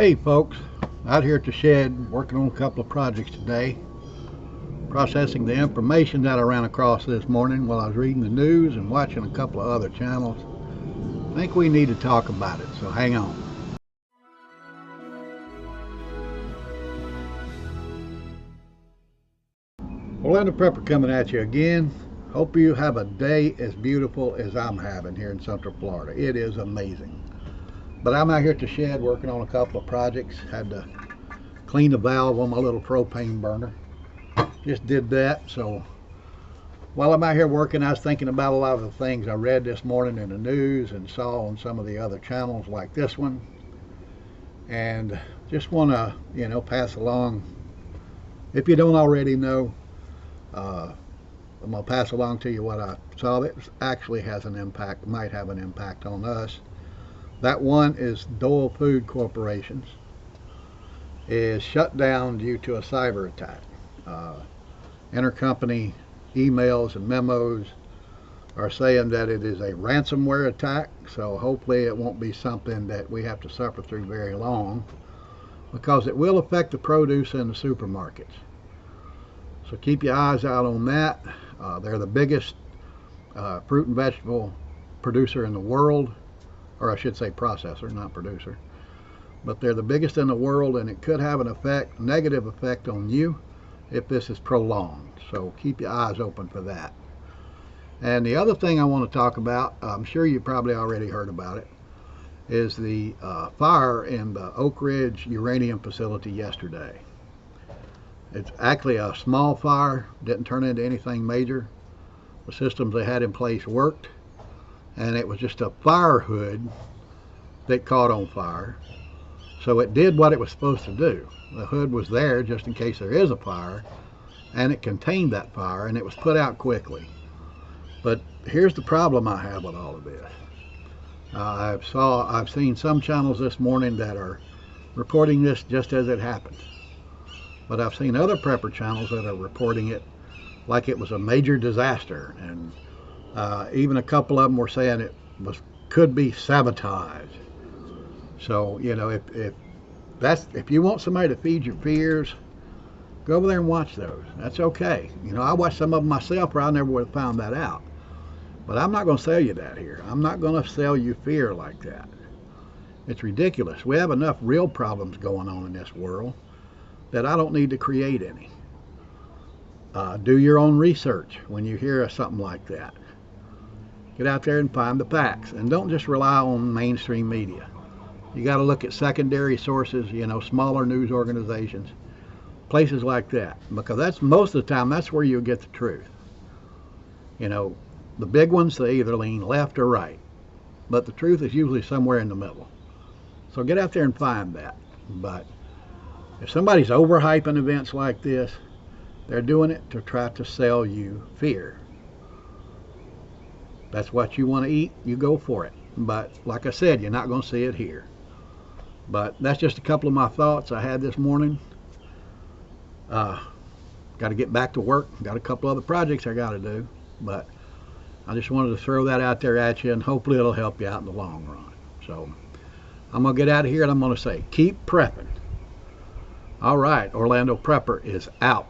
Hey folks, out here at the shed working on a couple of projects today, processing the information that I ran across this morning while I was reading the news and watching a couple of other channels. I think we need to talk about it, so hang on. Orlando Prepper coming at you again. Hope you have a day as beautiful as I'm having here in Central Florida. It is amazing. But I'm out here at the shed working on a couple of projects. Had to clean the valve on my little propane burner. Just did that. So while I'm out here working, I was thinking about a lot of the things I read this morning in the news and saw on some of the other channels like this one. And just want to, pass along. If you don't already know, I'm going to pass along to you what I saw that actually has an impact, might have an impact on us. That one is Dole Food Corporation is shut down due to a cyber attack. Intercompany emails and memos are saying that it is a ransomware attack, so hopefully it won't be something that we have to suffer through very long, because it will affect the produce in the supermarkets. So keep your eyes out on that. They're the biggest fruit and vegetable producer in the world, or I should say processor, not producer. But they're the biggest in the world, and it could have an effect, negative effect on you if this is prolonged. So keep your eyes open for that. And the other thing I want to talk about, I'm sure you probably already heard about it, is the fire in the Oak Ridge uranium facility yesterday. It's actually a small fire, didn't turn into anything major. The systems they had in place worked, and it was just a fire hood that caught on fire. So it did what it was supposed to do. The hood was there just in case there is a fire, and it contained that fire, and it was put out quickly. But here's the problem I have with all of this. I've seen some channels this morning that are reporting this just as it happened. But I've seen other prepper channels that are reporting it like it was a major disaster, and even a couple of them were saying it could be sabotage. So if you want somebody to feed your fears, go over there and watch those. That's okay. I watched some of them myself, or I never would have found that out. But I'm not going to sell you that here. I'm not going to sell you fear like that. It's ridiculous. We have enough real problems going on in this world that I don't need to create any. Do your own research when you hear of something like that. Get out there and find the facts, and don't just rely on mainstream media. You got to look at secondary sources, smaller news organizations, places like that, because that's most of the time that's where you'll get the truth. The big ones, they either lean left or right, but the truth is usually somewhere in the middle. So get out there and find that. But if somebody's overhyping events like this, they're doing it to try to sell you fear. That's what you want to eat, you go for it. But like I said, you're not going to see it here. But that's just a couple of my thoughts I had this morning. Got to get back to work. Got a couple other projects I got to do. But I just wanted to throw that out there at you, and hopefully it'll help you out in the long run. So I'm going to get out of here, and I'm going to say, keep prepping. All right, Orlando Prepper is out.